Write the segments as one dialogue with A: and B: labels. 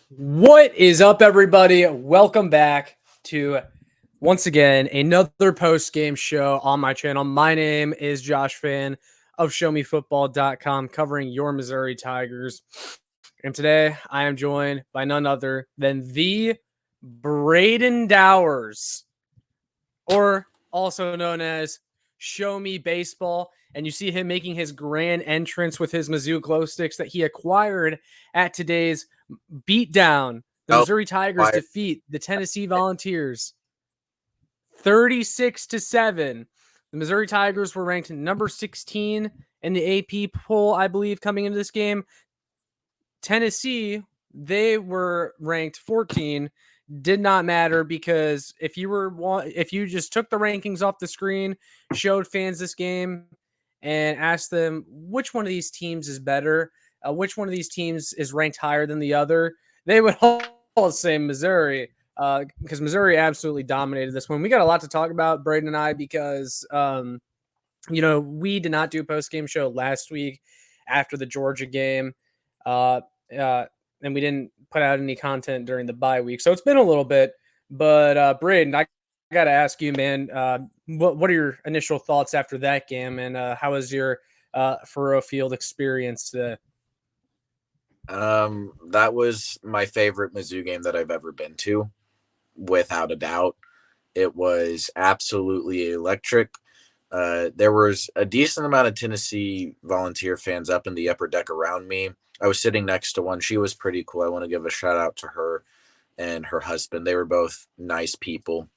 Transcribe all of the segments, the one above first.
A: What is up, everybody? Welcome back to, once again, another post-game show on my channel. My name is Josh Fan of ShowMeFootball.com, covering your Missouri Tigers. And today, I am joined by none other than the Brayden Dowers, or also known as Show Me Baseball. And you see him making his grand entrance with his Mizzou glow sticks that he acquired at today's beatdown. The Missouri Tigers defeat the Tennessee Volunteers 36-7. The Missouri Tigers were ranked number 16 in the AP poll, I believe, coming into this game. Tennessee, they were ranked 14. Did not matter because if you just took the rankings off the screen, showed fans this game, and asked them which one of these teams is better, which one of these teams is ranked higher than the other, they would all say Missouri, because Missouri absolutely dominated this one. We got a lot to talk about, Brayden and I, because we did not do a post-game show last week after the Georgia game, and we didn't put out any content during the bye week. So it's been a little bit, but Brayden, I got to ask you, man, what are your initial thoughts after that game, and how was your Furrow Field experience today?
B: That was my favorite Mizzou game that I've ever been to, without a doubt. It was absolutely electric. There was a decent amount of Tennessee Volunteer fans up in the upper deck around me. I was sitting next to one. She was pretty cool. I want to give a shout out to her and her husband. They were both nice people.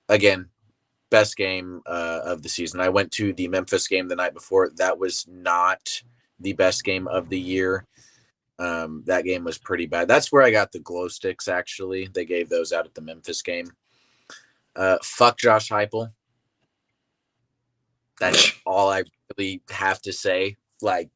B: Again, best game of the season. I went to the Memphis game the night before. That was not the best game of the year. That game was pretty bad. That's where I got the glow sticks, actually. They gave those out at the Memphis game. Fuck Josh Heupel. That's all I really have to say. Like,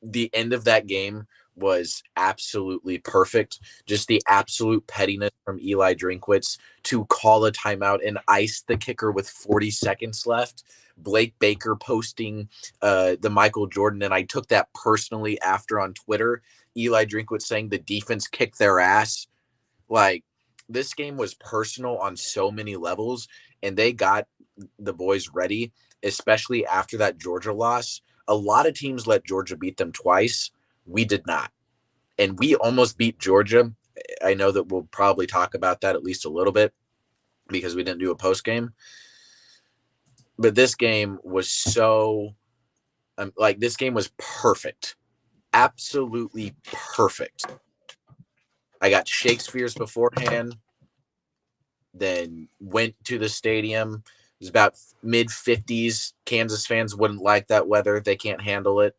B: the end of that game was absolutely perfect. Just the absolute pettiness from Eli Drinkwitz to call a timeout and ice the kicker with 40 seconds left. Blake Baker posting the Michael Jordan, and I took that personally after on Twitter. Eli Drinkwitz saying the defense kicked their ass. Like, this game was personal on so many levels, and they got the boys ready, especially after that Georgia loss. A lot of teams let Georgia beat them twice. We did not. And we almost beat Georgia. I know that we'll probably talk about that at least a little bit because we didn't do a post game. But this game was this game was perfect. Absolutely perfect. I got Shakespeare's beforehand, then went to the stadium. It was about mid-50s. Kansas fans wouldn't like that weather. They can't handle it.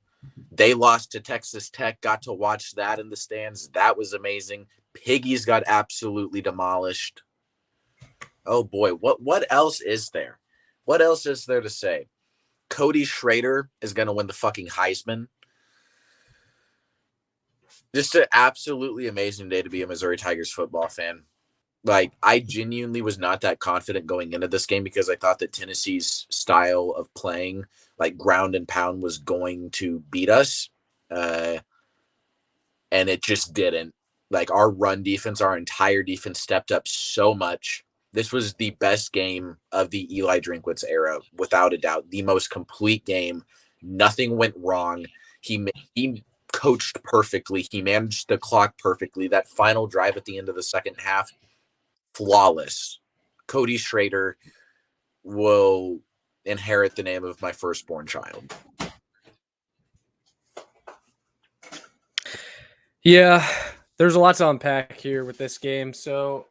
B: They lost to Texas Tech. Got to watch that in the stands. That was amazing. Piggies got absolutely demolished. Oh, boy. What else is there? What else is there to say? Cody Schrader is going to win the fucking Heisman. Just an absolutely amazing day to be a Missouri Tigers football fan. Like, I genuinely was not that confident going into this game because I thought that Tennessee's style of playing, like ground and pound, was going to beat us. And it just didn't. Like, our run defense, our entire defense stepped up so much. This was the best game of the Eli Drinkwitz era, without a doubt. The most complete game. Nothing went wrong. He coached perfectly. He managed the clock perfectly. That final drive at the end of the second half, flawless. Cody Schrader will inherit the name of my firstborn child.
A: Yeah, there's a lot to unpack here with this game. So,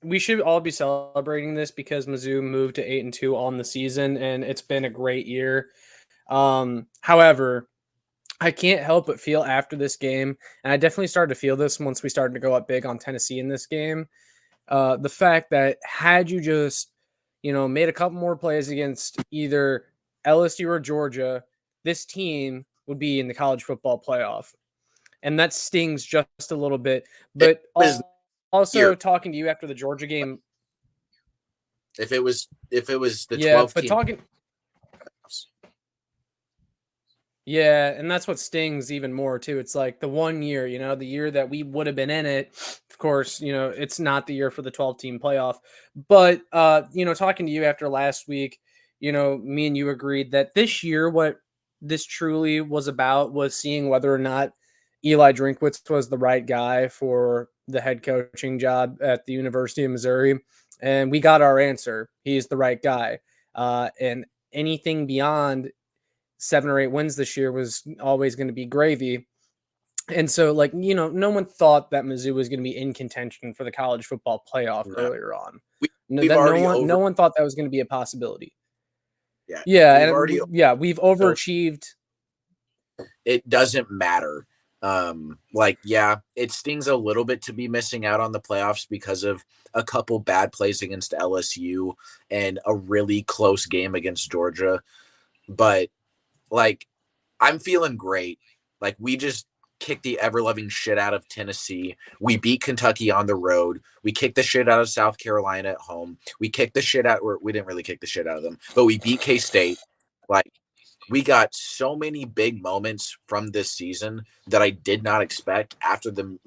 A: we should all be celebrating this because Mizzou moved to 8-2 on the season, and it's been a great year. However, I can't help but feel after this game, and I definitely started to feel this once we started to go up big on Tennessee in this game, the fact that had you just, made a couple more plays against either LSU or Georgia, this team would be in the college football playoff. And that stings just a little bit. But also talking to you after the Georgia game.
B: If it was the 12th
A: but
B: team.
A: Yeah, and that's what stings even more too. It's like the one year, the year that we would have been in it. Of course, it's not the year for the 12-team playoff. But talking to you after last week, me and you agreed that this year what this truly was about was seeing whether or not Eli Drinkwitz was the right guy for the head coaching job at the University of Missouri. And we got our answer. He's the right guy. And anything beyond 7 or 8 wins this year was always going to be gravy. And so, no one thought that Mizzou was going to be in contention for the college football playoff
B: No,
A: earlier on. No,
B: we've
A: that
B: already
A: no one thought that was going to be a possibility.
B: yeah,
A: Yeah,
B: we've
A: and
B: already
A: we've overachieved.
B: it doesn't matter. It stings a little bit to be missing out on the playoffs because of a couple bad plays against LSU and a really close game against Georgia. But I'm feeling great. We just kicked the ever-loving shit out of Tennessee. We beat Kentucky on the road. We kicked the shit out of South Carolina at home. We kicked the shit out, or we didn't really kick the shit out of them, but we beat K-State. We got so many big moments from this season that I did not expect after the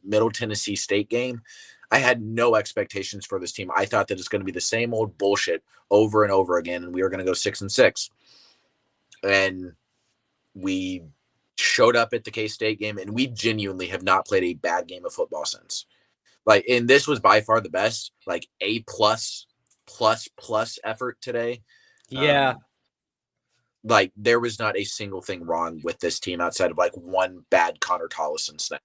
B: Middle Tennessee State game. I had no expectations for this team. I thought that it's going to be the same old bullshit over and over again, and we were going to go 6-6. And we showed up at the K-State game, and we genuinely have not played a bad game of football since. And this was by far the best, A plus effort today.
A: Yeah.
B: There was not a single thing wrong with this team outside of one bad Connor Tollison snap.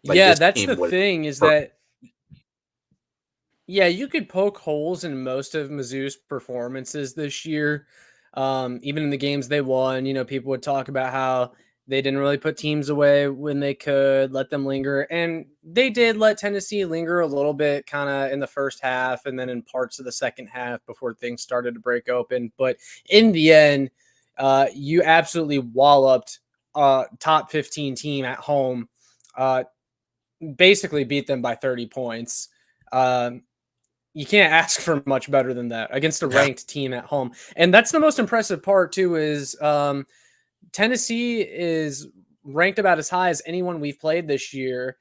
A: That's the thing is that, you could poke holes in most of Mizzou's performances this year. Even in the games they won, people would talk about how they didn't really put teams away when they could, let them linger. And they did let Tennessee linger a little bit kind of in the first half and then in parts of the second half before things started to break open. But in the end, you absolutely walloped top 15 team at home, basically beat them by 30 points. You can't ask for much better than that against a ranked team at home. And that's the most impressive part too, is Tennessee is ranked about as high as anyone we've played this year,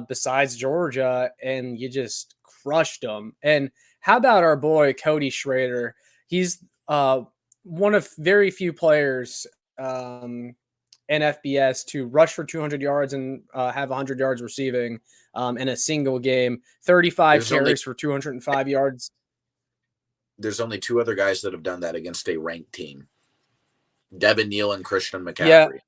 A: besides Georgia, and you just crushed them. And how about our boy Cody Schrader? He's one of very few players in FBS to rush for 200 yards and have 100 yards receiving in a single game. 35 carries for 205 yards.
B: There's only two other guys that have done that against a ranked team. Devin Neal and Christian McCaffrey.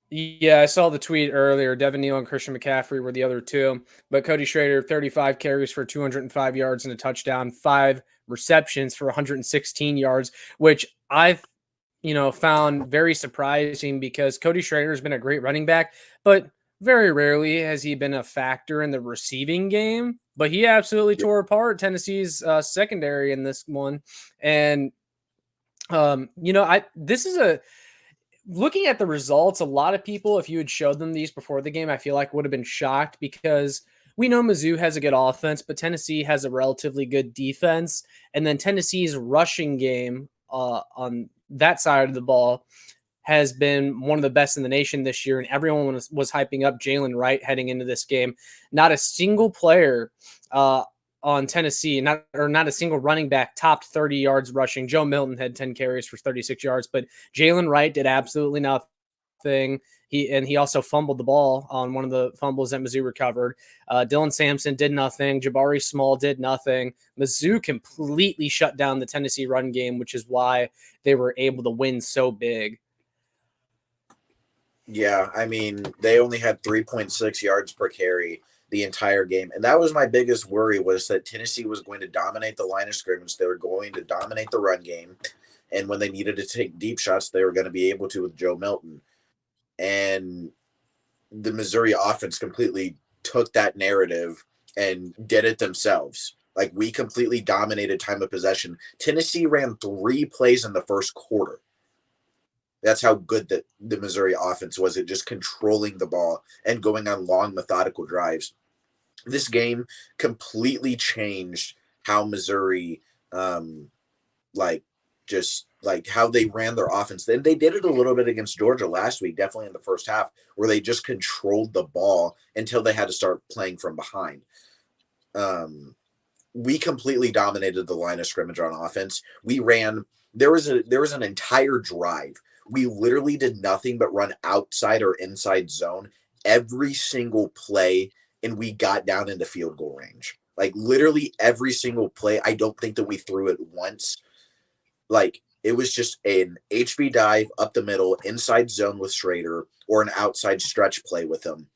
A: Yeah, I saw the tweet earlier. Devin Neal and Christian McCaffrey were the other two. But Cody Schrader, 35 carries for 205 yards and a touchdown, 5 receptions for 116 yards, which I've found very surprising because Cody Schrader has been a great running back, but very rarely has he been a factor in the receiving game. But he absolutely tore apart Tennessee's secondary in this one. And this is looking at the results, a lot of people, if you had showed them these before the game, I feel like would have been shocked because we know Mizzou has a good offense, but Tennessee has a relatively good defense. And then Tennessee's rushing game on that side of the ball has been one of the best in the nation this year. And everyone was hyping up Jalen Wright heading into this game. Not a single player on Tennessee, not a single running back topped 30 yards rushing. Joe Milton had 10 carries for 36 yards, but Jalen Wright did absolutely nothing. He also fumbled the ball on one of the fumbles that Mizzou recovered. Dylan Sampson did nothing. Jabari Small did nothing. Mizzou completely shut down the Tennessee run game, which is why they were able to win so big.
B: Yeah, I mean, they only had 3.6 yards per carry the entire game. And that was my biggest worry, was that Tennessee was going to dominate the line of scrimmage. They were going to dominate the run game. And when they needed to take deep shots, they were going to be able to with Joe Milton. And the Missouri offense completely took that narrative and did it themselves. We completely dominated time of possession. Tennessee ran 3 plays in the first quarter. That's how good the Missouri offense was at just controlling the ball and going on long, methodical drives. This game completely changed how Missouri, just like how they ran their offense. Then they did it a little bit against Georgia last week, definitely in the first half, where they just controlled the ball until they had to start playing from behind. We completely dominated the line of scrimmage on offense. We ran. There was an entire drive. We literally did nothing but run outside or inside zone every single play, and we got down into field goal range. Like literally every single play. I don't think that we threw it once. Like it was just an HB dive up the middle, inside zone with Schrader, or an outside stretch play with him.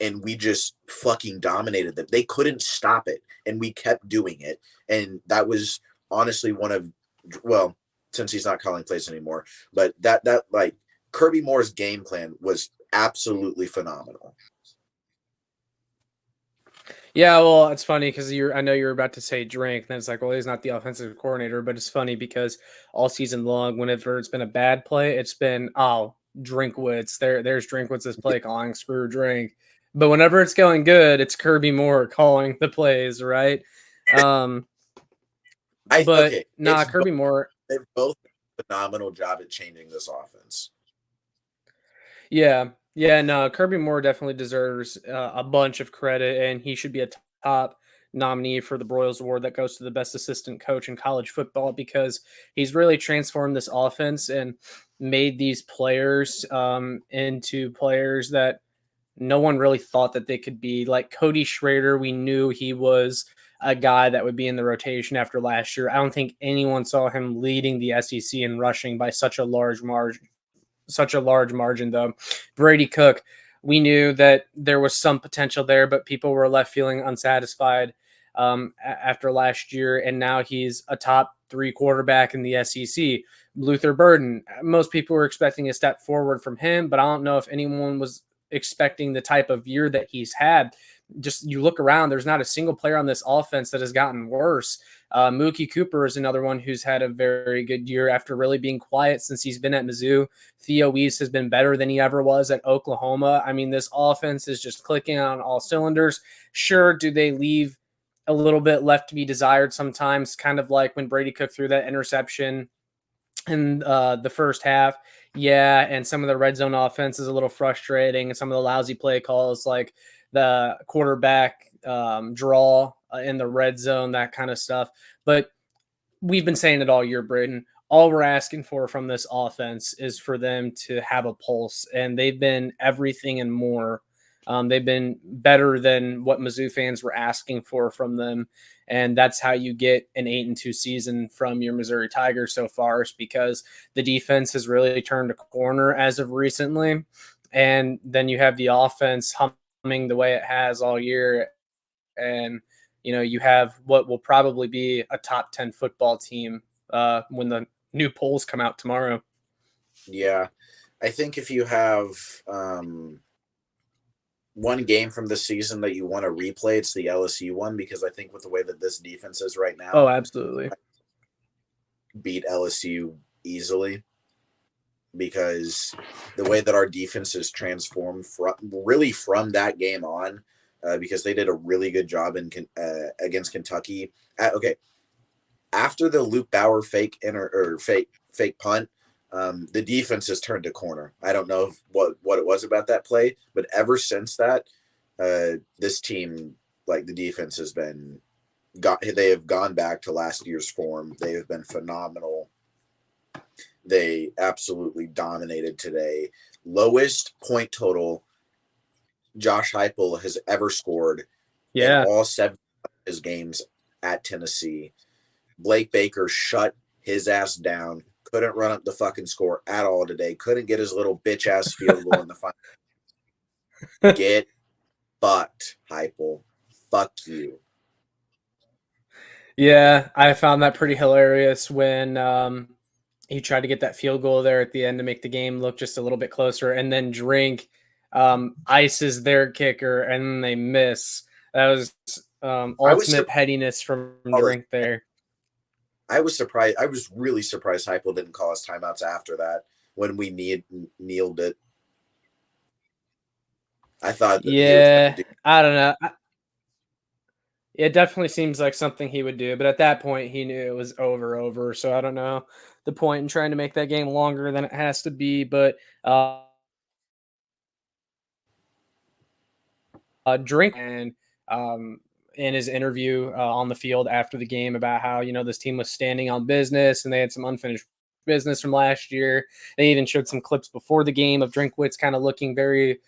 B: And we just fucking dominated them. They couldn't stop it, and we kept doing it. And that was honestly one of, well, since he's not calling plays anymore, but that like Kirby Moore's game plan was absolutely phenomenal.
A: Yeah, well, it's funny because I know you're about to say Drink, and it's like, well, he's not the offensive coordinator, but it's funny because all season long, whenever it's been a bad play, it's been Drinkwitz. There's Drinkwitz's play calling, screw Drink. But whenever it's going good, it's Kirby Moore calling the plays, right? But Kirby Moore.
B: They've both done a phenomenal job at changing this offense.
A: Yeah, no, Kirby Moore definitely deserves a bunch of credit, and he should be a top nominee for the Broyles Award that goes to the best assistant coach in college football because he's really transformed this offense and made these players into players that no one really thought that they could be. Like Cody Schrader, we knew he was a guy that would be in the rotation after last year. I don't think anyone saw him leading the SEC in rushing by such a large margin, though. Brady Cook, we knew that there was some potential there, but people were left feeling unsatisfied after last year, and now he's a top 3 quarterback in the SEC. Luther Burden, most people were expecting a step forward from him, but I don't know if anyone was expecting the type of year that he's had. Just you look around, there's not a single player on this offense that has gotten worse. Mookie Cooper is another one who's had a very good year after really being quiet since he's been at Mizzou. Theo Weiss has been better than he ever was at Oklahoma. I mean, this offense is just clicking on all cylinders. Sure, do they leave a little bit left to be desired sometimes, kind of like when Brady Cook threw that interception in the first half. Yeah, and some of the red zone offense is a little frustrating, and some of the lousy play calls like the quarterback draw in the red zone, that kind of stuff. But we've been saying it all year, Brayden. All we're asking for from this offense is for them to have a pulse, and they've been everything and more. They've been better than what Mizzou fans were asking for from them, and that's how you get an 8-2 season from your Missouri Tigers so far, is because the defense has really turned a corner as of recently, and then you have the offense humming the way it has all year, and you have what will probably be a top 10 football team when the new polls come out tomorrow.
B: Yeah, I think if you have one game from the season that you want to replay, it's the LSU one, because I think with the way that this defense is right now,
A: absolutely,
B: beat LSU easily, because the way that our defense is transformed from that game on, because they did a really good job against Kentucky. After the Luke Bauer fake punt, the defense has turned a corner. I don't know what it was about that play, but ever since that, this team, like the defense has been they have gone back to last year's form. They have been phenomenal. They absolutely dominated today. Lowest point total Josh Heupel has ever scored in all 7 of his games at Tennessee. Blake Baker shut his ass down. Couldn't run up the fucking score at all today. Couldn't get his little bitch ass field goal in the final. Get fucked, Heupel. Fuck you.
A: Yeah, I found that pretty hilarious when he tried to get that field goal there at the end to make the game look just a little bit closer, and then Drink ices their kicker, and they miss. That was ultimate pettiness from Drink there.
B: I was surprised. I was really surprised Heupel didn't call us timeouts after that when we kneeled it. I thought that
A: I don't know. It definitely seems like something he would do, but at that point, he knew it was over. So I don't know the point in trying to make that game longer than it has to be. But Drink and um, in his interview on the field after the game about how this team was standing on business and they had some unfinished business from last year. They even showed some clips before the game of Drinkwitz kind of looking very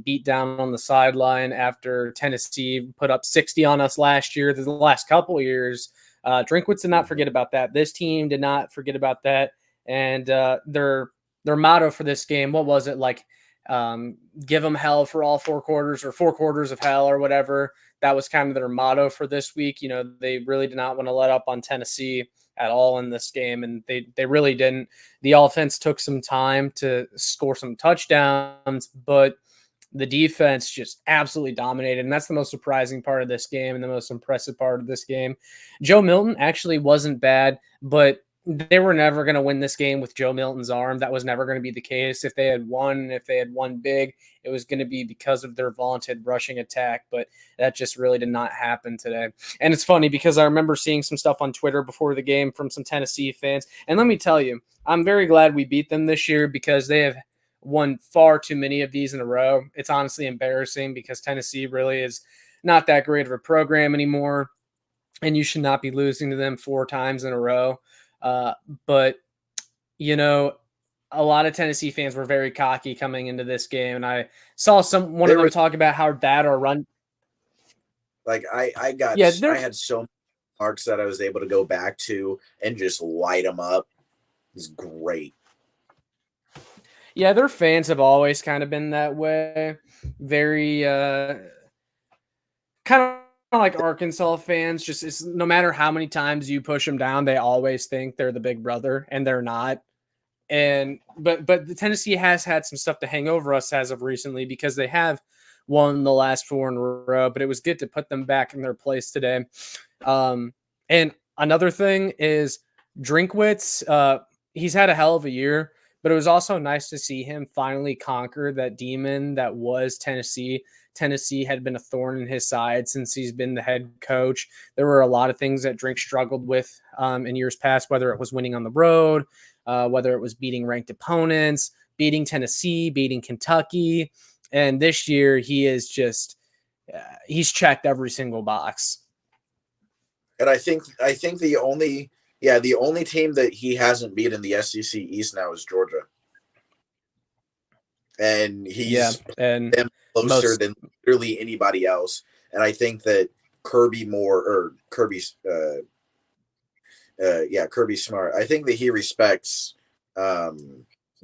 A: beat down on the sideline after Tennessee put up 60 on us last year. The last couple of years, Drinkwitz did not forget about that. This team did not forget about that, and their motto for this game, what was it like? Give them hell for all 4 quarters or 4 quarters of hell or whatever. That was kind of their motto for this week. They really did not want to let up on Tennessee at all in this game, and they really didn't. The offense took some time to score some touchdowns, but the defense just absolutely dominated. And that's the most surprising part of this game and the most impressive part of this game. Joe Milton actually wasn't bad, but they were never going to win this game with Joe Milton's arm. That was never going to be the case. If they had won big, it was going to be because of their vaunted rushing attack. But that just really did not happen today. And it's funny because I remember seeing some stuff on Twitter before the game from some Tennessee fans. And let me tell you, I'm very glad we beat them this year because they have won far too many of these in a row. It's honestly embarrassing because Tennessee really is not that great of a program anymore, and you should not be losing to them 4 times in a row. But you know, a lot of Tennessee fans were very cocky coming into this game, and I saw one of them talk about how bad our run.
B: Like I had so many marks that I was able to go back to and just light them up. It's great.
A: Yeah, their fans have always kind of been that way. Very kind of like Arkansas fans. Just no matter how many times you push them down, they always think they're the big brother, and they're not. And but the Tennessee has had some stuff to hang over us as of recently because they have won the last 4 in a row. But it was good to put them back in their place today. And another thing is Drinkwitz. He's had a hell of a year, but it was also nice to see him finally conquer that demon that was Tennessee. Tennessee had been a thorn in his side since he's been the head coach. There were a lot of things that Drink struggled with in years past, whether it was winning on the road, whether it was beating ranked opponents, beating Tennessee, beating Kentucky. And this year he is just, he's checked every single box.
B: And I think the only team that he hasn't beat in the SEC East now is Georgia. And he's closer than literally anybody else. And I think that Kirby Smart. I think that he respects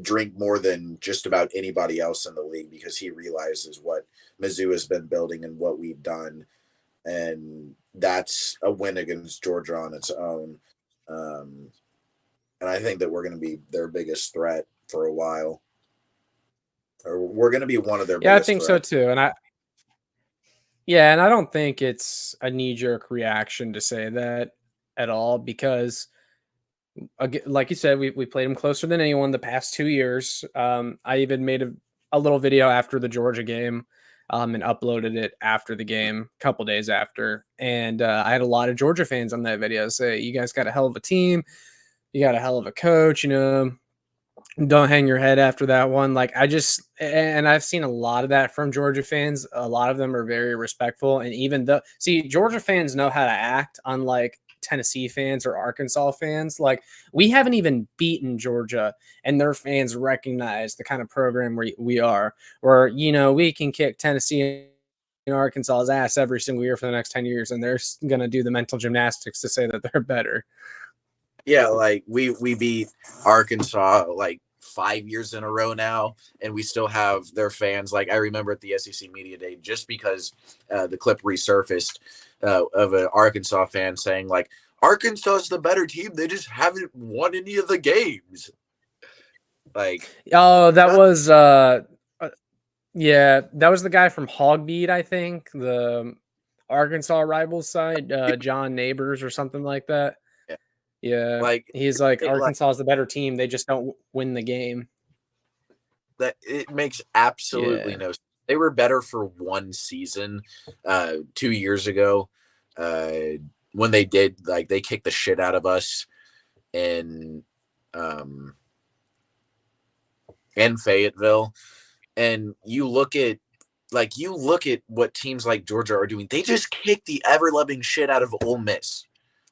B: Drink more than just about anybody else in the league because he realizes what Mizzou has been building and what we've done. And that's a win against Georgia on its own. And I think that we're going to be their biggest threat for a while. Or we're going to be one of their biggest
A: I think
B: threats.
A: so too. And I don't think it's a knee-jerk reaction to say that at all because like you said, we played them closer than anyone the past 2 years. I even made a little video after the Georgia game and uploaded it after the game, a couple days after. And I had a lot of Georgia fans on that video say, you guys got a hell of a team. You got a hell of a coach, don't hang your head after that one. Like and I've seen a lot of that from Georgia fans. A lot of them are very respectful. And even Georgia fans know how to act, unlike Tennessee fans or Arkansas fans. Like we haven't even beaten Georgia and their fans recognize the kind of program we are, where, we can kick Tennessee and Arkansas's ass every single year for the next 10 years. And they're going to do the mental gymnastics to say that they're better.
B: Yeah, like we beat Arkansas like 5 years in a row now, and we still have their fans. Like I remember at the SEC Media Day, just because the clip resurfaced of an Arkansas fan saying like, Arkansas is the better team. They just haven't won any of the games. Like,
A: that was that was the guy from Hogbeat, I think, the Arkansas rivals side, John Neighbors or something like that. Yeah,
B: like
A: he's like, Arkansas is the better team. They just don't win the game.
B: That it makes absolutely no sense. They were better for one season 2 years ago. when they did, like they kicked the shit out of us in Fayetteville. And you look at what teams like Georgia are doing. They just kick the ever-loving shit out of Ole Miss.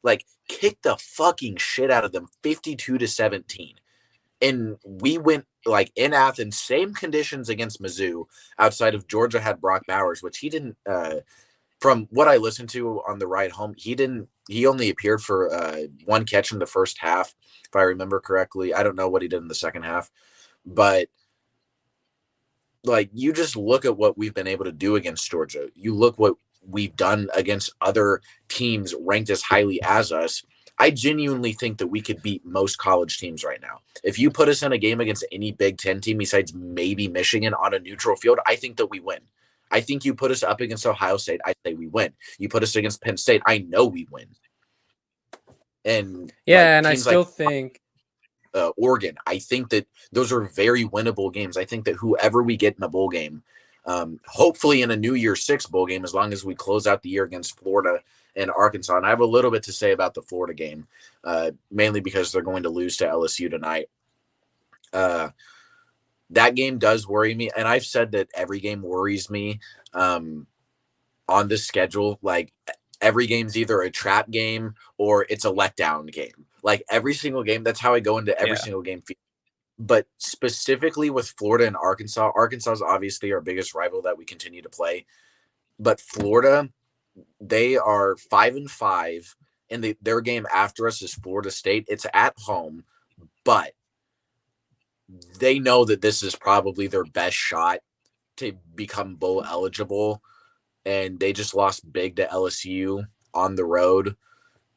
B: Like, kick the fucking shit out of them 52-17. And we went, like, in Athens, same conditions against Mizzou, outside of Georgia had Brock Bowers, which he didn't from what I listened to on the ride home, he only appeared for one catch in the first half, if I remember correctly. I don't know what he did in the second half, but like, you just look at what we've been able to do against Georgia. You look what we've done against other teams ranked as highly as us. I genuinely think that we could beat most college teams right now. If you put us in a game against any Big Ten team besides maybe Michigan on a neutral field, I think that we win. I think you put us up against Ohio State, I say we win. You put us against Penn State, I know we win. And
A: yeah,
B: like,
A: and I still think
B: Oregon, I think that those are very winnable games. I think that whoever we get in a bowl game, hopefully in a NY6 Bowl game, as long as we close out the year against Florida and Arkansas. And I have a little bit to say about the Florida game, mainly because they're going to lose to LSU tonight. That game does worry me, and I've said that every game worries me on this schedule. Like, every game's either a trap game or it's a letdown game. Like, every single game, that's how I go into every single game. But specifically with Florida and Arkansas, Arkansas is obviously our biggest rival that we continue to play. But Florida, they are 5-5, and their game after us is Florida State. It's at home, but they know that this is probably their best shot to become bowl eligible, and they just lost big to LSU on the road.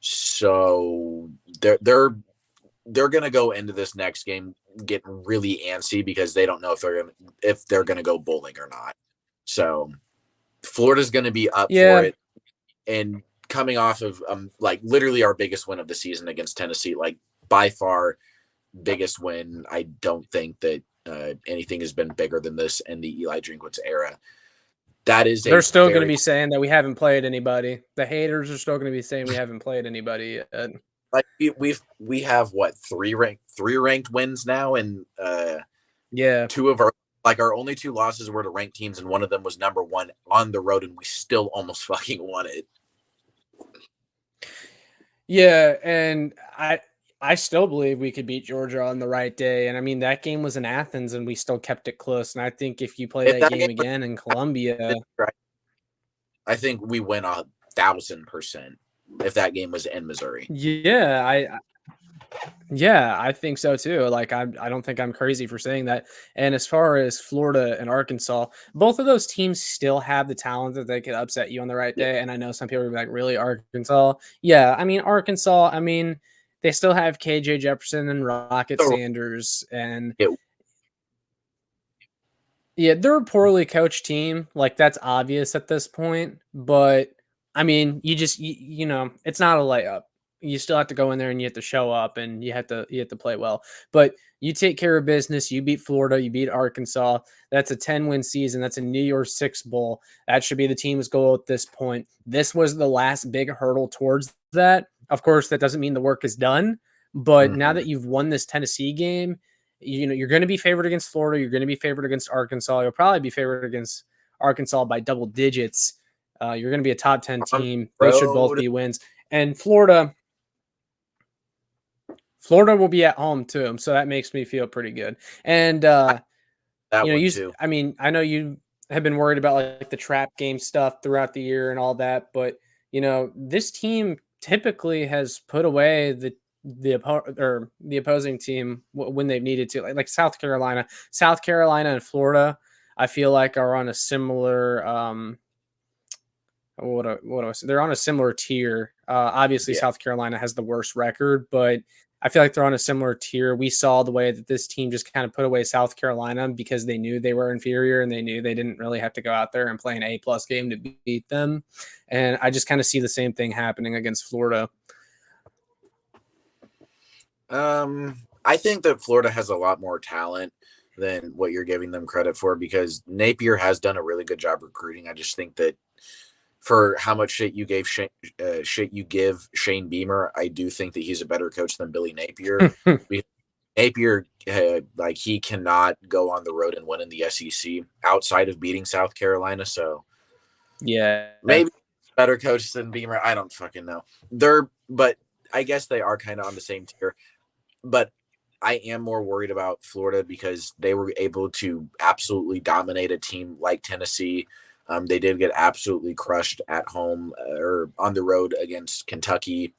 B: So they're gonna go into this next game getting really antsy because they don't know if they're gonna go bowling or not. So Florida's gonna be up for it, and coming off of like literally our biggest win of the season against Tennessee, like by far biggest win. I don't think that anything has been bigger than this in the Eli Drinkwitz era. They're
A: still going to be saying that we haven't played anybody. The haters are still going to be saying we haven't played anybody yet.
B: Like, we have what, three ranked wins now, and two of our only two losses were to ranked teams, and one of them was number one on the road, and we still almost fucking won it.
A: Yeah, and I still believe we could beat Georgia on the right day. And I mean, that game was in Athens and we still kept it close. And I think if you play that game again in Columbia,
B: I think we win 1,000% if that game was in Missouri.
A: Yeah, I think so too. Like, I don't think I'm crazy for saying that. And as far as Florida and Arkansas, both of those teams still have the talent that they could upset you on the right day. And I know some people are like, really, Arkansas? Yeah, I mean, Arkansas, they still have KJ Jefferson and Rocket Sanders, and they're a poorly coached team. Like, that's obvious at this point. But I mean, you know, it's not a layup. You still have to go in there and you have to show up and you have to play well. But you take care of business. You beat Florida. You beat Arkansas. That's a 10-win season. That's a NY6 Bowl. That should be the team's goal at this point. This was the last big hurdle towards that. Of course, that doesn't mean the work is done. But now that you've won this Tennessee game, you know, you're going to be favored against Florida. You're going to be favored against Arkansas. You'll probably be favored against Arkansas by double digits. You're going to be a top 10 team. Those should both be wins. And Florida will be at home too. So that makes me feel pretty good. And, I know you have been worried about like the trap game stuff throughout the year and all that, but you know, this team typically has put away the opposing team when they've needed to, like South Carolina and Florida, I feel like are on a similar, they're on a similar tier. Obviously South Carolina has the worst record, but I feel like they're on a similar tier. We saw the way that this team just kind of put away South Carolina because they knew they were inferior and they knew they didn't really have to go out there and play an A+ game to beat them. And I just kind of see the same thing happening against Florida.
B: I think that Florida has a lot more talent than what you're giving them credit for, because Napier has done a really good job recruiting. I just think that for how much shit you gave shit you give Shane Beamer, I do think that he's a better coach than Billy Napier. Napier, like he cannot go on the road and win in the SEC outside of beating South Carolina. So
A: Yeah,
B: maybe better coach than Beamer. I don't fucking know. But I guess they are kind of on the same tier. But I am more worried about Florida because they were able to absolutely dominate a team like Tennessee. They did get absolutely crushed at home or on the road against Kentucky,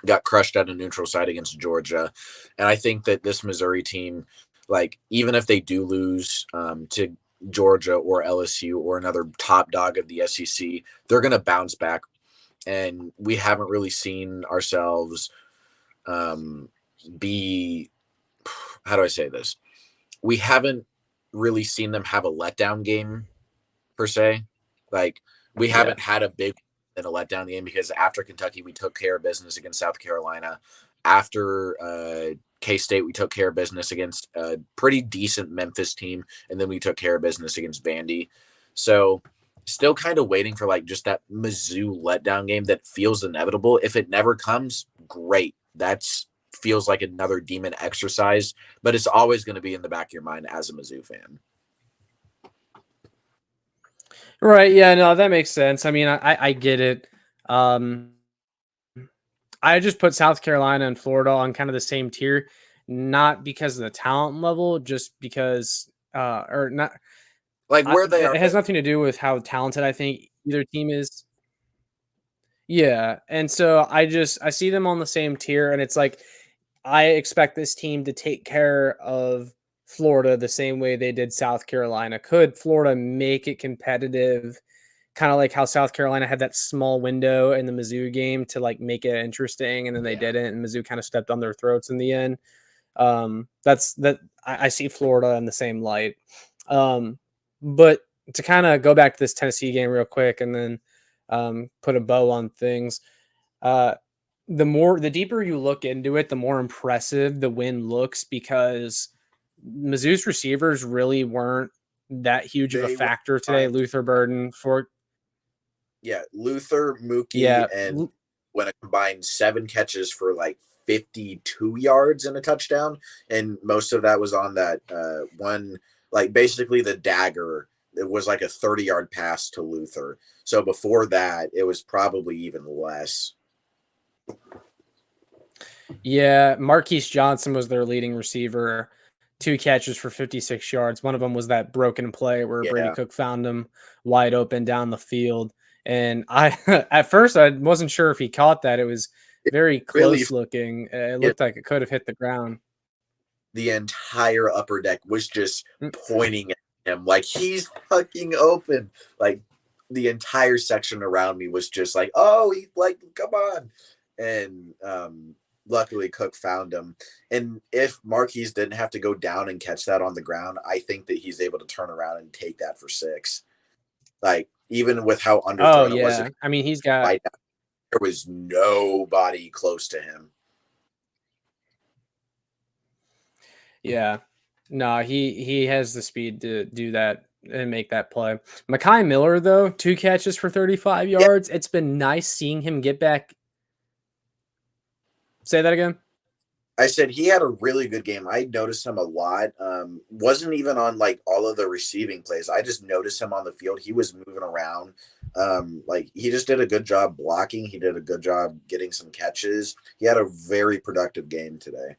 B: got crushed at a neutral site against Georgia. And I think that this Missouri team, like, even if they do lose to Georgia or LSU or another top dog of the SEC, they're going to bounce back. And we haven't really seen ourselves be, how do I say this? We haven't really seen them have a letdown game per se. Like, we haven't had a big in a letdown game because after Kentucky, we took care of business against South Carolina. After K-State, we took care of business against a pretty decent Memphis team, and then we took care of business against Vandy. So still kind of waiting for like just that Mizzou letdown game that feels inevitable. If it never comes, great. That's feels like another demon exercise, but it's always going to be in the back of your mind as a Mizzou fan.
A: Right. Yeah, no, that makes sense. I mean, I get it. I just put South Carolina and Florida on kind of the same tier, not because of the talent level, just because or not
B: like where they
A: it
B: are.
A: has nothing to do with how talented I think either team is. Yeah. And so I see them on the same tier, and it's like I expect this team to take care of Florida the same way they did South Carolina. Could Florida make it competitive? Kind of like how South Carolina had that small window in the Mizzou game to like make it interesting, and then they didn't, and Mizzou kind of stepped on their throats in the end. That's that I see Florida in the same light. But to kind of go back to this Tennessee game real quick, and then put a bow on things. The deeper you look into it, the more impressive the win looks because Mizzou's receivers really weren't that huge of a factor today. Luther Burden for
B: Luther, Mookie,
A: yeah,
B: and when it combined 7 catches for like 52 yards and a touchdown, and most of that was on that one, like basically the dagger. It was like a 30-yard pass to Luther. So before that, it was probably even less.
A: Yeah, Marquise Johnson was their leading receiver. 2 catches for 56 yards. One of them was that broken play where Brady Cook found him wide open down the field. And I, at first, I wasn't sure if he caught that. It was very close looking. It looked like it could have hit the ground.
B: The entire upper deck was just pointing at him like he's fucking open. Like the entire section around me was just like, oh, he like, come on. And luckily Cook found him. And if Marquise didn't have to go down and catch that on the ground, I think that he's able to turn around and take that for 6. Like, even with how underthrown it was.
A: I mean, he's got.
B: There was nobody close to him.
A: Yeah. No, he has the speed to do that and make that play. Mekhi Miller, though, 2 catches for 35 yards. It's been nice seeing him get back. Say that again.
B: I said he had a really good game. I noticed him a lot. Wasn't even on like all of the receiving plays. I just noticed him on the field. He was moving around. Like he just did a good job blocking. He did a good job getting some catches. He had a very productive game today.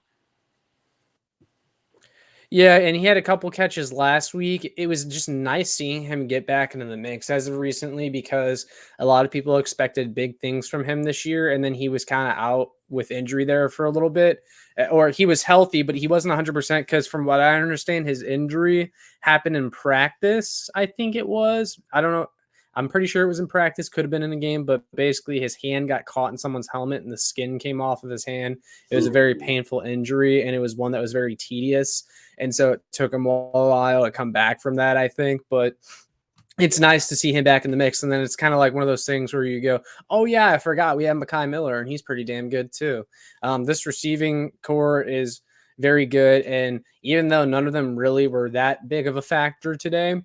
A: Yeah, and he had a couple catches last week. It was just nice seeing him get back into the mix as of recently because a lot of people expected big things from him this year, and then he was kind of out with injury there for a little bit. Or he was healthy, but he wasn't 100% because from what I understand, his injury happened in practice, I think it was. I don't know. I'm pretty sure it was in practice, could have been in a game, but basically his hand got caught in someone's helmet and the skin came off of his hand. It was a very painful injury, and it was one that was very tedious. And so it took him a while to come back from that, I think. But it's nice to see him back in the mix. And then it's kind of like one of those things where you go, oh, yeah, I forgot we have Mekhi Miller, and he's pretty damn good too. This receiving core is very good. And even though none of them really were that big of a factor today,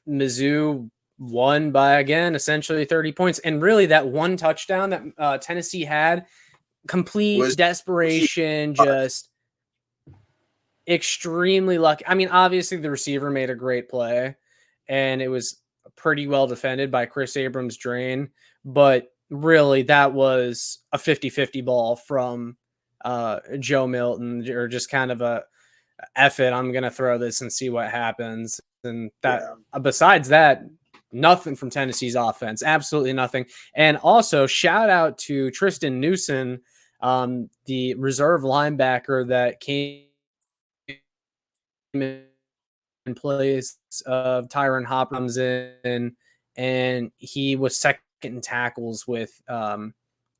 A: Mizzou won by, again, essentially 30 points. And really, that one touchdown that Tennessee had, complete desperation, just extremely lucky. I mean, obviously, the receiver made a great play, and it was pretty well defended by Chris Abrams-Draine. But really, that was a 50-50 ball from Joe Milton, or just kind of a F it, I'm going to throw this and see what happens. And that, besides that, nothing from Tennessee's offense, absolutely nothing. And also, shout out to Tristan Newson, the reserve linebacker that came in place of Tyron Hopkins in, and he was second in tackles with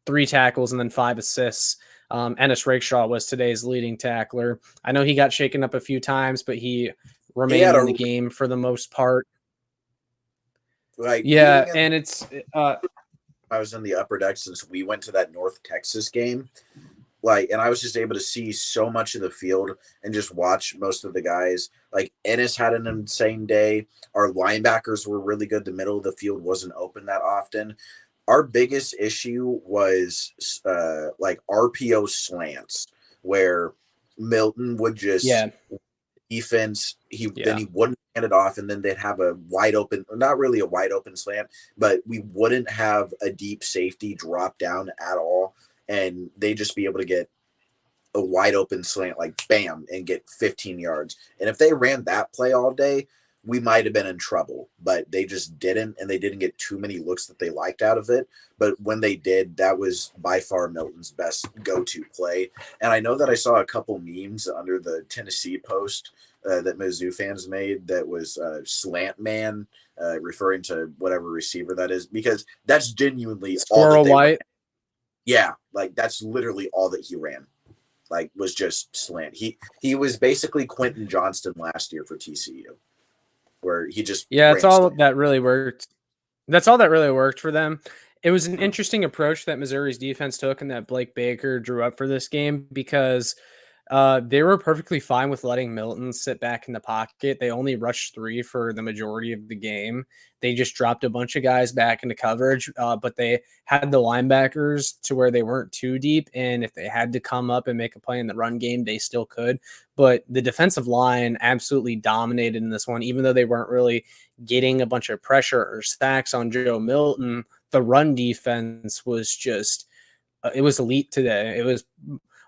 A: 3 tackles and then 5 assists. Ennis Rakeshaw was today's leading tackler. I know he got shaken up a few times, but he remained in the game for the most part.
B: Like,
A: yeah, and it's
B: I was in the upper deck since we went to that North Texas game. Like, and I was just able to see so much of the field and just watch most of the guys. Like, Ennis had an insane day. Our linebackers were really good. The middle of the field wasn't open that often. Our biggest issue was like RPO slants, where Milton would just defense. Then he wouldn't hand it off, and then they'd have a wide open, not really a wide open slant, but we wouldn't have a deep safety drop down at all, and they just be able to get a wide open slant, like bam, and get 15 yards. And if they ran that play all day, we might have been in trouble, but they just didn't, and they didn't get too many looks that they liked out of it. But when they did, that was by far Milton's best go-to play. And I know that I saw a couple memes under the Tennessee post that Mizzou fans made that was slant man, referring to whatever receiver that is, because that's genuinely
A: Squirrel
B: all that
A: White.
B: Yeah, like that's literally all that he ran. Like, was just slant. He was basically Quentin Johnston last year for TCU, where he just
A: it's all that really worked. That's all that really worked for them. It was an interesting approach that Missouri's defense took and that Blake Baker drew up for this game, because they were perfectly fine with letting Milton sit back in the pocket. They only rushed 3 for the majority of the game. They just dropped a bunch of guys back into coverage, but they had the linebackers to where they weren't too deep. And if they had to come up and make a play in the run game, they still could. But the defensive line absolutely dominated in this one, even though they weren't really getting a bunch of pressure or sacks on Joe Milton. The run defense was just, it was elite today. It was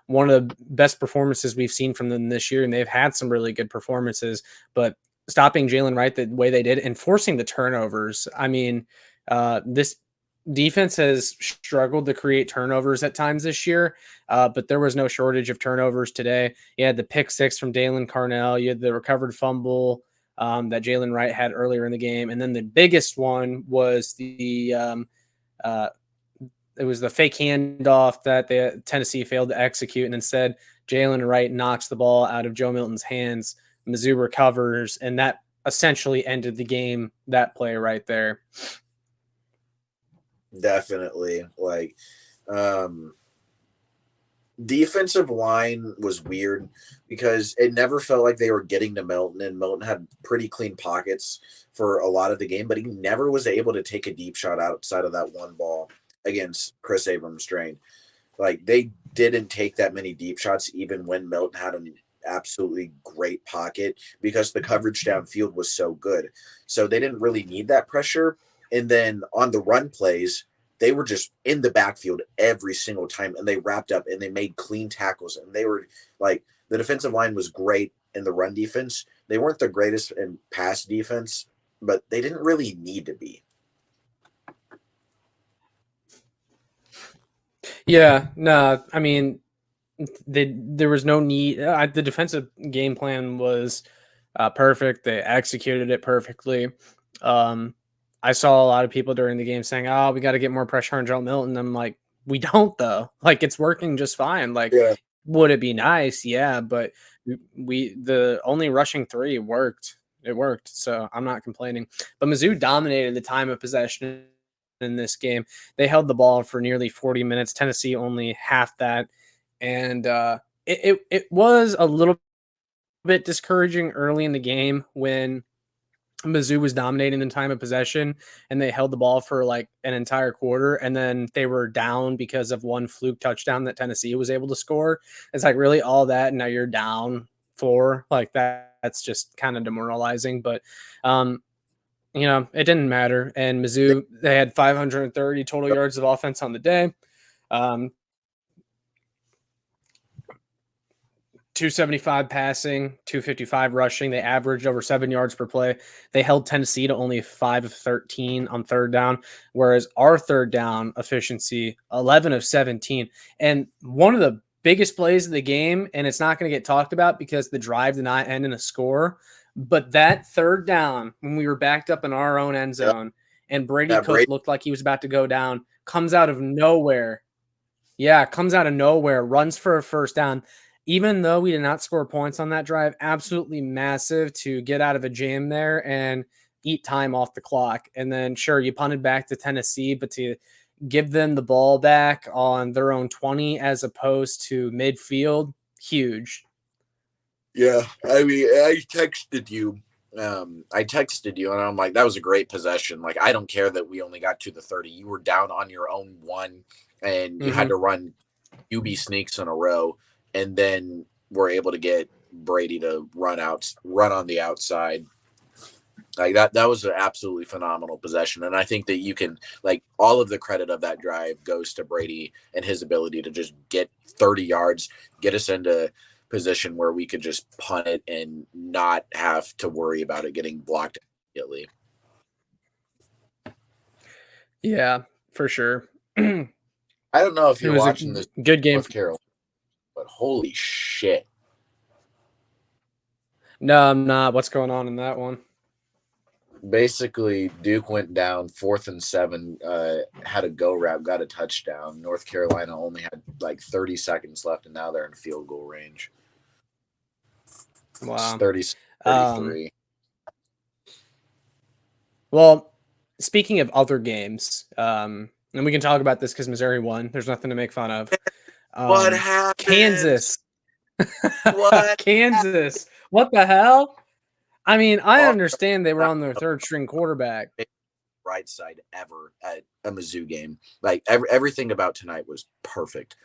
A: one of the best performances we've seen from them this year, and they've had some really good performances, but stopping Jalen Wright the way they did and forcing the turnovers. I mean, this defense has struggled to create turnovers at times this year, but there was no shortage of turnovers today. You had the pick 6 from Dalen Carnell. You had the recovered fumble that Jalen Wright had earlier in the game. And then the biggest one was it was the fake handoff that the Tennessee failed to execute, and instead Jalen Wright knocks the ball out of Joe Milton's hands. Mizzou recovers, and that essentially ended the game. That play right there.
B: Definitely. Like, defensive line was weird because it never felt like they were getting to Milton, and Milton had pretty clean pockets for a lot of the game, but he never was able to take a deep shot outside of that one ball against Chris Abrams-Draine. Like, they didn't take that many deep shots even when Milton had an absolutely great pocket, because the coverage downfield was so good. So they didn't really need that pressure. And then on the run plays, they were just in the backfield every single time, and they wrapped up and they made clean tackles. And they were like, the defensive line was great in the run defense. They weren't the greatest in pass defense, but they didn't really need to be.
A: Yeah, no, I mean, there was no need. The defensive game plan was perfect. They executed it perfectly. I saw a lot of people during the game saying, "Oh, we got to get more pressure on Joe Milton." I'm like, we don't though. Like, it's working just fine. Like, would it be nice? Yeah, but the only rushing 3 worked. It worked, so I'm not complaining. But Mizzou dominated the time of possession in this game. They held the ball for nearly 40 minutes. Tennessee only half that, and it was a little bit discouraging early in the game when Mizzou was dominating the time of possession, and they held the ball for like an entire quarter, and then they were down because of one fluke touchdown that Tennessee was able to score. It's like really all that, and now you're down 4 like that. That's just kind of demoralizing, but it didn't matter. And Mizzou, they had 530 total yards of offense on the day. 275 passing, 255 rushing. They averaged over 7 yards per play. They held Tennessee to only 5 of 13 on third down, whereas our third down efficiency, 11 of 17. And one of the biggest plays of the game, and it's not going to get talked about because the drive did not end in a score, but that third down, when we were backed up in our own end zone, and Brady Cook looked like he was about to go down, comes out of nowhere. Yeah, comes out of nowhere, runs for a first down. Even though we did not score points on that drive, absolutely massive to get out of a jam there and eat time off the clock. And then, sure, you punted back to Tennessee, but to give them the ball back on their own 20 as opposed to midfield, huge.
B: Yeah, I mean, I texted you. And I'm like, that was a great possession. Like, I don't care that we only got to the 30. You were down on your own 1, and you had to run UB sneaks in a row. And then we're able to get Brady to run on the outside. Like that was an absolutely phenomenal possession. And I think that you can, like, all of the credit of that drive goes to Brady and his ability to just get 30 yards, get us into position where we could just punt it and not have to worry about it getting blocked immediately.
A: Yeah, for sure.
B: I don't know if you're watching this
A: good game,
B: North Carolina, but holy shit.
A: No, I'm not. What's going on in that one?
B: Basically, Duke went down 4th and 7, had a go route, got a touchdown. North Carolina only had like 30 seconds left, and now they're in field goal range.
A: Wow.
B: 33.
A: Well, speaking of other games, and we can talk about this because Missouri won. There's nothing to make fun of.
B: What happened?
A: Kansas.
B: What?
A: Kansas. What the hell? I mean, I understand they were on their third string quarterback.
B: Right side ever at a Mizzou game. Like everything about tonight was perfect.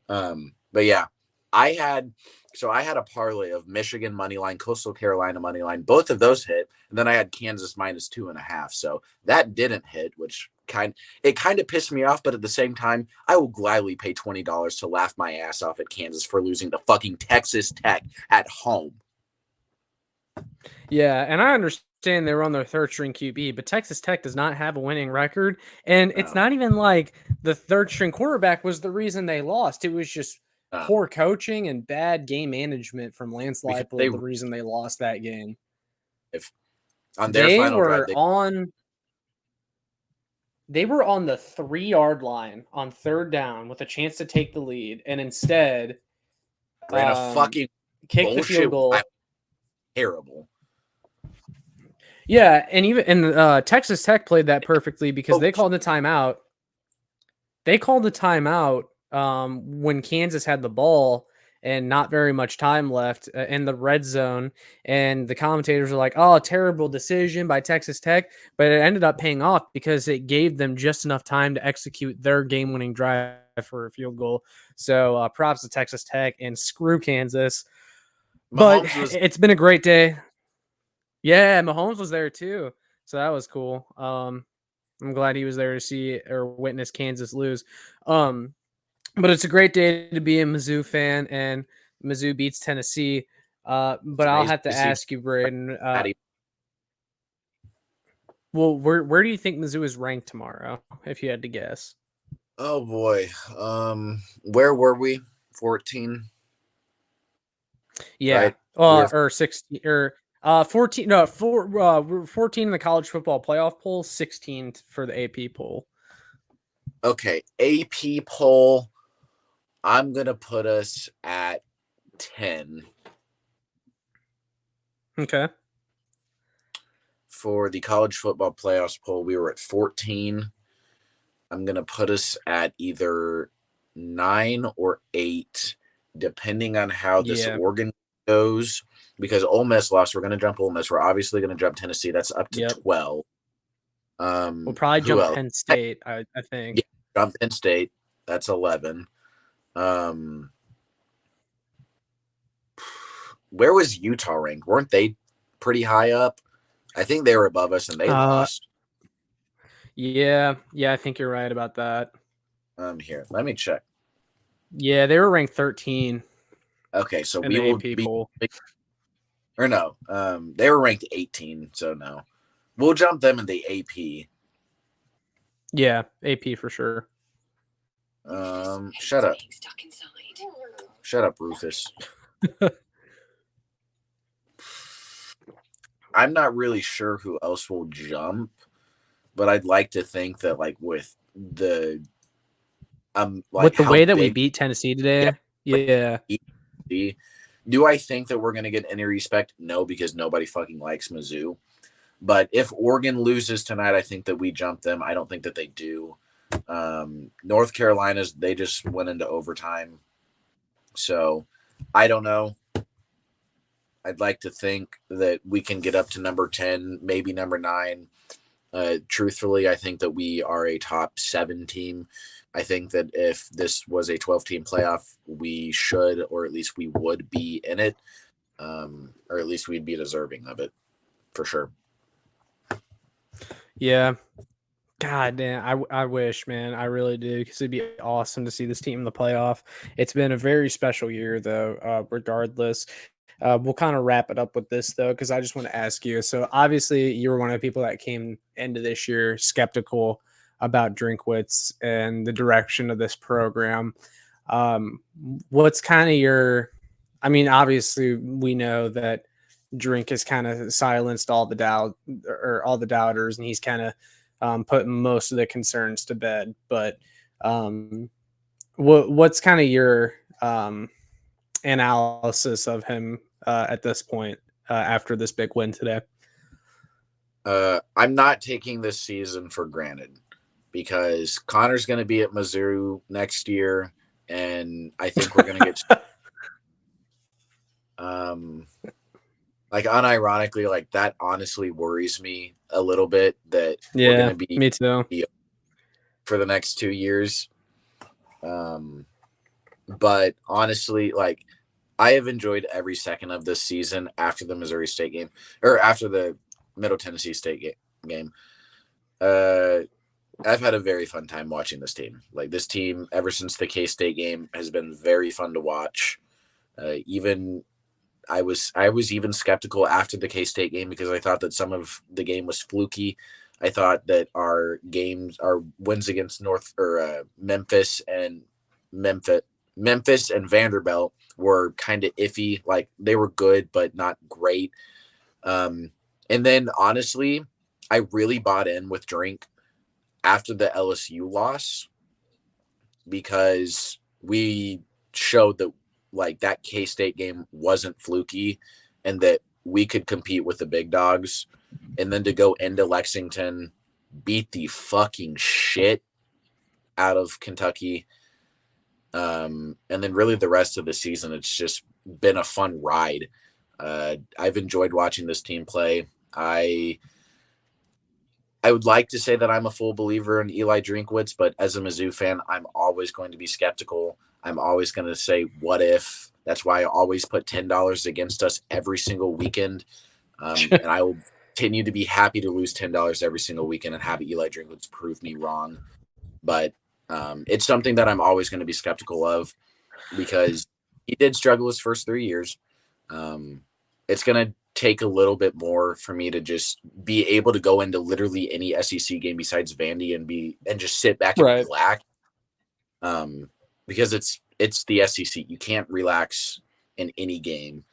B: But yeah, I had a parlay of Michigan money line, Coastal Carolina money line. Both of those hit, and then I had Kansas -2.5. So that didn't hit, which kind of pissed me off. But at the same time, I will gladly pay $20 to laugh my ass off at Kansas for losing to fucking Texas Tech at home.
A: Yeah, and I understand they were on their third string QB, but Texas Tech does not have a winning record. And it's not even like the third string quarterback was the reason they lost. It was just poor coaching and bad game management from Lance Leipold, the reason they lost that game.
B: If on their final drive,
A: they were on the 3-yard line on third down with a chance to take the lead, and instead
B: ran a fucking
A: kicked the field goal.
B: Terrible.
A: Yeah, and Texas Tech played that perfectly because they called the timeout. They called the timeout when Kansas had the ball and not very much time left in the red zone. And the commentators were like, oh, terrible decision by Texas Tech. But it ended up paying off because it gave them just enough time to execute their game-winning drive for a field goal. So props to Texas Tech and screw Kansas. But it's been a great day. Yeah, Mahomes was there too. So that was cool. I'm glad he was there to see or witness Kansas lose. But it's a great day to be a Mizzou fan, and Mizzou beats Tennessee. But I'll have to ask you, Brayden. Well, where do you think Mizzou is ranked tomorrow, if you had to guess?
B: Oh boy. Where were we? 14.
A: Yeah. Right? Or 16 or 14. No, 14 in the college football playoff poll, 16 for the AP poll.
B: Okay, AP poll. I'm gonna put us at 10.
A: Okay.
B: For the college football playoffs poll, we were at 14. I'm gonna put us at either 9 or 8, depending on how this Oregon goes. because Ole Miss lost. We're going to jump Ole Miss. We're obviously going to jump Tennessee. That's up to
A: Yep.
B: 12.
A: We'll probably
B: Who
A: jump
B: else?
A: Penn State, I think.
B: Yeah, jump Penn State. That's 11. Where was Utah ranked? Weren't they pretty high up? I think they were above us and they lost.
A: Yeah, I think you're right about that.
B: Here, let me check.
A: Yeah, they were ranked 13.
B: Okay, so
A: in
B: we
A: the
B: will
A: AP
B: be
A: poll.
B: or no. They were ranked 18, so no. We'll jump them in the AP.
A: Yeah, AP for sure.
B: Shut up. Shut up, Rufus. I'm not really sure who else will jump, but I'd like to think that like with the
A: with the way that we beat Tennessee today, yeah.
B: Do I think that we're going to get any respect? No, because nobody fucking likes Mizzou. But if Oregon loses tonight, I think that we jump them. I don't think that they do. North Carolina's, they just went into overtime. So I don't know. I'd like to think that we can get up to number 10, maybe number 9. Truthfully, I think that we are a top 7 team. I think that if this was a 12-team playoff, we should, or at least we would be in it, or at least we'd be deserving of it, for sure.
A: Yeah. God damn, I wish, man. I really do, because it'd be awesome to see this team in the playoff. It's been a very special year, though, regardless. We'll kind of wrap it up with this, though, because I just want to ask you. So, obviously, you were one of the people that came into this year skeptical about Drinkwitz and the direction of this program. What's kind of your, I mean, obviously, we know that Drink has kind of silenced all the doubt or all the doubters, and he's kind of putting most of the concerns to bed. But what's kind of your analysis of him at this point after this big win today?
B: I'm not taking this season for granted because Connor's going to be at Mizzou next year, and I think we're going to get like unironically, like that honestly worries me a little bit that we're going to be
A: me too
B: for the next 2 years. But honestly, like I have enjoyed every second of this season after the Missouri State game or after the Middle Tennessee State game. I've had a very fun time watching this team. Like this team, ever since the K-State game, has been very fun to watch. Even I was even skeptical after the K-State game because I thought that some of the game was fluky. I thought that our wins against Memphis and Vanderbilt were kind of iffy. Like they were good, but not great. And then honestly, I really bought in with Drink after the LSU loss because we showed that like that K-State game wasn't fluky and that we could compete with the big dogs. And then to go into Lexington, beat the fucking shit out of Kentucky. And then really the rest of the season, it's just been a fun ride. I've enjoyed watching this team play. I would like to say that I'm a full believer in Eli Drinkwitz, but as a Mizzou fan, I'm always going to be skeptical. I'm always going to say, what if? That's why I always put $10 against us every single weekend. And I will continue to be happy to lose $10 every single weekend and have Eli Drinkwitz prove me wrong. But it's something that I'm always going to be skeptical of because he did struggle his first 3 years. It's going to take a little bit more for me to just be able to go into literally any SEC game besides Vandy and just sit back and relax. Because it's the SEC. You can't relax in any game.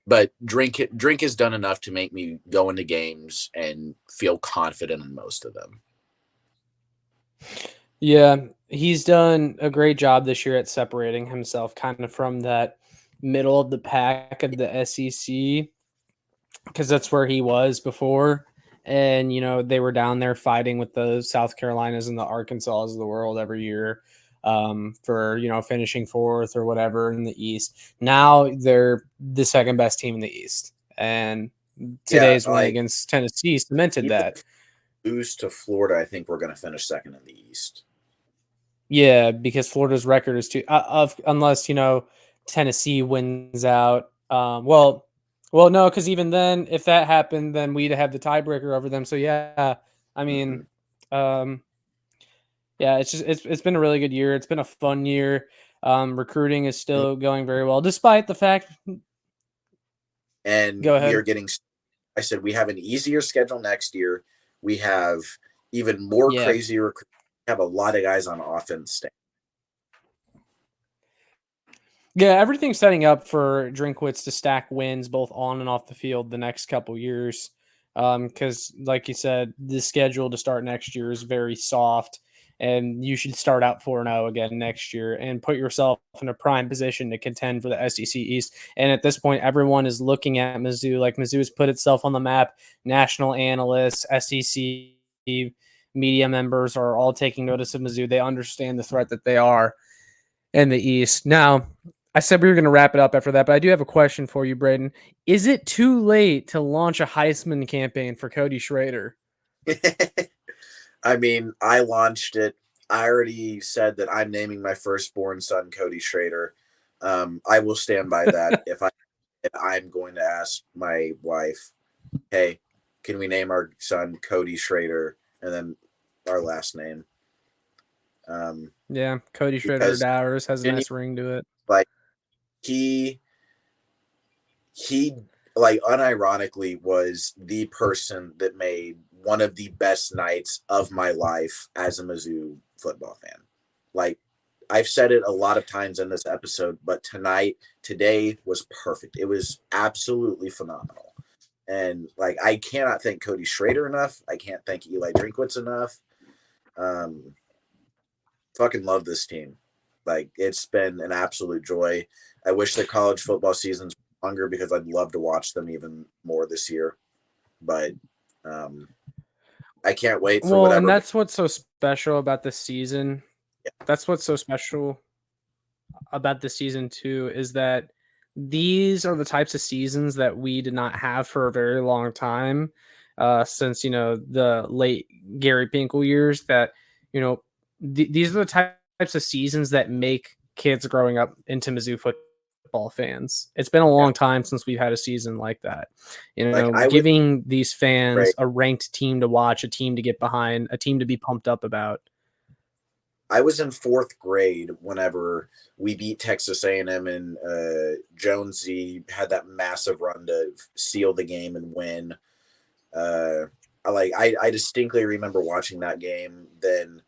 B: But Drink has done enough to make me go into games and feel confident in most of them.
A: Yeah, he's done a great job this year at separating himself kind of from that middle of the pack of the SEC because that's where he was before. And, you know, they were down there fighting with the South Carolinas and the Arkansas of the world every year. for finishing fourth or whatever in the East. Now they're the second best team in the East, and today's win against Tennessee cemented that.
B: Lose to Florida, I think we're going to finish second in the East.
A: Yeah, because Florida's record is unless Tennessee wins out. Well, no, because even then, if that happened, then we'd have the tiebreaker over them. So yeah, I mean, yeah, it's been a really good year. It's been a fun year. Recruiting is still going very well, despite the fact.
B: And
A: Go ahead.
B: I said we have an easier schedule next year. We have even more crazy recruiting. We have a lot of guys on offense.
A: Yeah, everything's setting up for Drinkwitz to stack wins both on and off the field the next couple years. Because, like you said, the schedule to start next year is very soft, and you should start out 4-0 again next year and put yourself in a prime position to contend for the SEC East. And at this point, everyone is looking at Mizzou. Like, Mizzou has put itself on the map. National analysts, SEC media members are all taking notice of Mizzou. They understand the threat that they are in the East. Now, I said we were going to wrap it up after that, but I do have a question for you, Brayden. Is it too late to launch a Heisman campaign for Cody Schrader?
B: I mean, I launched it. I already said that I'm naming my firstborn son Cody Schrader. I will stand by that. If I'm going to ask my wife, hey, can we name our son Cody Schrader and then our last name?
A: Yeah, Cody Schrader Dowers has a nice ring to it.
B: Like he like unironically was the person that made one of the best nights of my life as a Mizzou football fan. Like I've said it a lot of times in this episode, but today was perfect. It was absolutely phenomenal. And like I cannot thank Cody Schrader enough. I can't thank Eli Drinkwitz enough. Fucking love this team. Like it's been an absolute joy. I wish the college football seasons were longer because I'd love to watch them even more this year. But I can't wait for whatever.
A: And that's what's so special about this season. Yeah. That's what's so special about this season too, is that these are the types of seasons that we did not have for a very long time, since the late Gary Pinkel years. That these are the types of seasons that make kids growing up into Mizzou football fans. It's been a long time since we've had a season like that. Giving these fans a ranked team to watch, a team to get behind, a team to be pumped up about.
B: I was in fourth grade whenever we beat Texas A&M, and Jonesy had that massive run to seal the game and win. I distinctly remember watching that game, then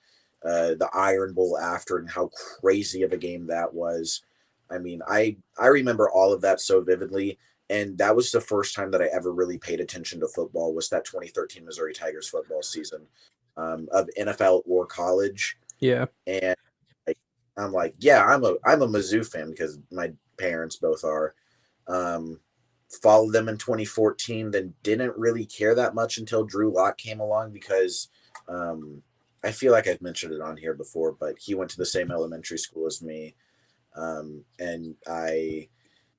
B: the Iron Bowl after, and how crazy of a game that was. I mean, I remember all of that so vividly, and that was the first time that I ever really paid attention to football, was that 2013 Missouri Tigers football season, of NFL or college.
A: Yeah.
B: And I'm like, yeah, I'm a Mizzou fan because my parents both are. Followed them in 2014, then didn't really care that much until Drew Lock came along, because I feel like I've mentioned it on here before, but he went to the same elementary school as me. And I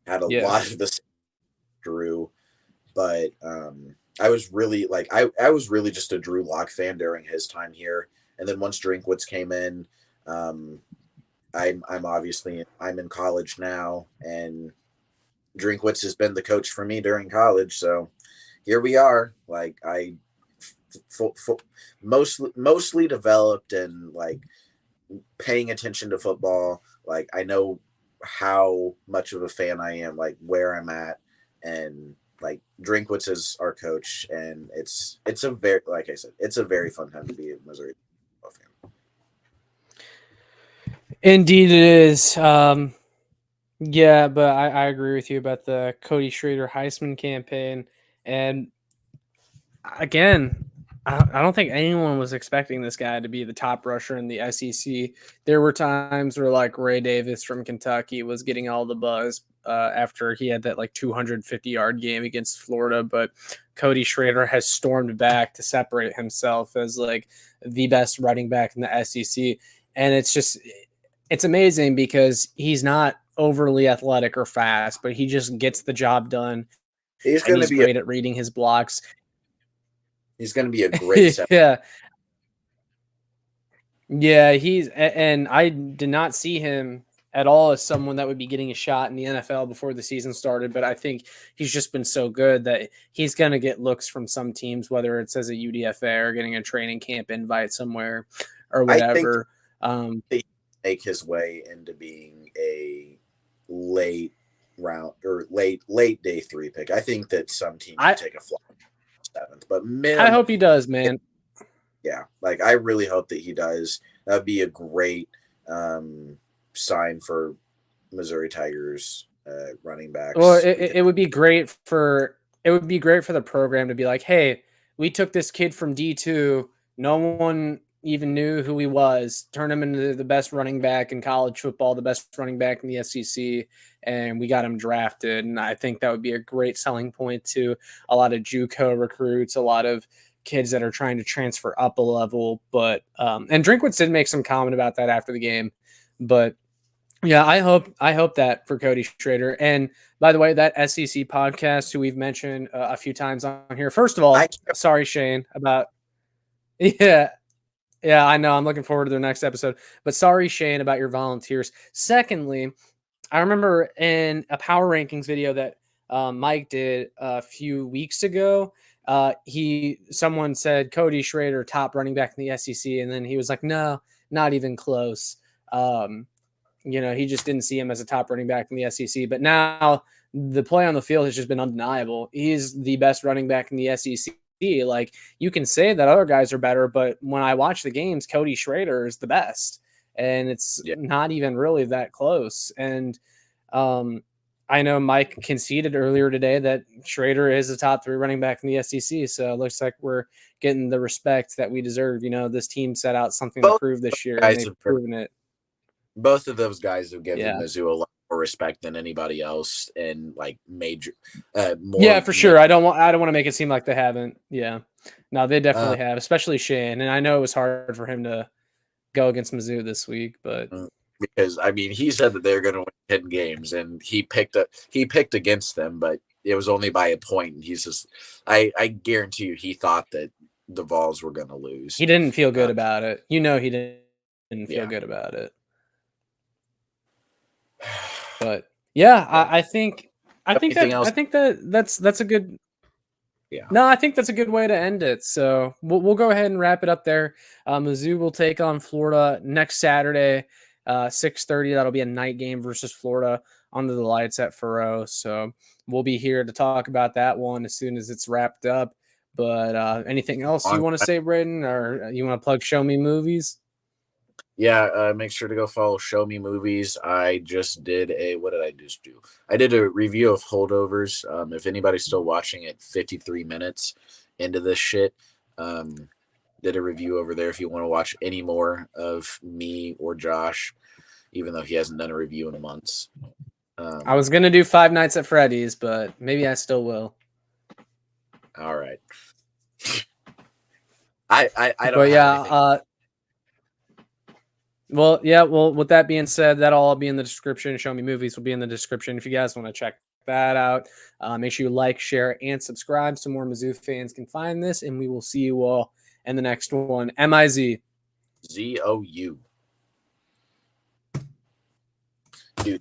B: had a lot of the same Drew, but I was really I was really just a Drew Lock fan during his time here. And then once Drinkwitz came in, I'm in college now, and Drinkwitz has been the coach for me during college. So here we are. Like I mostly developed and like paying attention to football. Like I know how much of a fan I am, like where I'm at, and like Drinkwitz is our coach, and it's a very, like I said, it's a very fun time to be a Missouri fan.
A: Indeed, it is. Yeah, but I agree with you about the Cody Schrader Heisman campaign. And again, I don't think anyone was expecting this guy to be the top rusher in the SEC. There were times where like Ray Davis from Kentucky was getting all the buzz after he had that like 250-yard game against Florida, but Cody Schrader has stormed back to separate himself as like the best running back in the SEC. And it's just, it's amazing because he's not overly athletic or fast, but he just gets the job done,
B: He's
A: and
B: going to
A: he's
B: be
A: great at reading his blocks.
B: he's going to be a great center.
A: Yeah. Yeah, and I did not see him at all as someone that would be getting a shot in the NFL before the season started, but I think he's just been so good that he's going to get looks from some teams, whether it's as a UDFA or getting a training camp invite somewhere or
B: I think
A: whatever.
B: he make his way into being a late round or late day 3 pick. I think that some teams
A: I
B: would take a flop 7th, but
A: I
B: minimum,
A: hope he does, man.
B: yeah, like I really hope that he does. That'd be a great sign for Missouri Tigers running
A: Well,
B: backs.
A: it would be great for the program to be like, hey, we took this kid from D2. No one even knew who he was. Turn him into the best running back in college football, the best running back in the SEC, and we got him drafted. And I think that would be a great selling point to a lot of JUCO recruits, a lot of kids that are trying to transfer up a level. But and Drinkwitz did make some comment about that after the game, but. Yeah, I hope that for Cody Schrader. And by the way, that SEC podcast who we've mentioned a few times on here. First of all, sorry Shane about yeah, yeah, I know. I'm looking forward to their next episode. But sorry Shane about your volunteers. Secondly, I remember in a power rankings video that Mike did a few weeks ago. Someone said Cody Schrader top running back in the SEC, and then he was like, no, not even close. He just didn't see him as a top running back in the SEC. But now the play on the field has just been undeniable. He's the best running back in the SEC. Like, you can say that other guys are better, but when I watch the games, Cody Schrader is the best. And it's not even really that close. And I know Mike conceded earlier today that Schrader is a top 3 running back in the SEC. So it looks like we're getting the respect that we deserve. This team set out something to prove this year, and they've proven it.
B: Both of those guys have given Mizzou a lot more respect than anybody else, and like major, more.
A: Yeah, for sure. I don't want to make it seem like they haven't. Yeah, no, they definitely have, especially Shane. And I know it was hard for him to go against Mizzou this week, but
B: because I mean, he said that they're going to win 10 games, and he picked against them, but it was only by a point. And he's just, I guarantee you, he thought that the Vols were going to lose.
A: He didn't feel good about it. He didn't feel good about it. But yeah, I think that's a good.
B: Yeah.
A: No, I think that's a good way to end it. So we'll go ahead and wrap it up there. Mizzou will take on Florida next Saturday, 6:30. That'll be a night game versus Florida under the lights at Faroe. So we'll be here to talk about that one as soon as it's wrapped up. But anything else you want to say, Brayden, or you want to plug Show Me Movies?
B: Yeah, make sure to go follow Show Me Movies. I just did what did I just do? I did a review of Holdovers. If anybody's still watching at 53 minutes into this shit, did a review over there if you want to watch any more of me or Josh, even though he hasn't done a review in months.
A: I was going to do Five Nights at Freddy's, but maybe I still will.
B: All right. I don't
A: but
B: yeah,
A: Well, with that being said, that'll all be in the description. Show Me Movies will be in the description. If you guys want to check that out, make sure you like, share, and subscribe so more Mizzou fans can find this. And we will see you all in the next one. MIZ.
B: ZOU.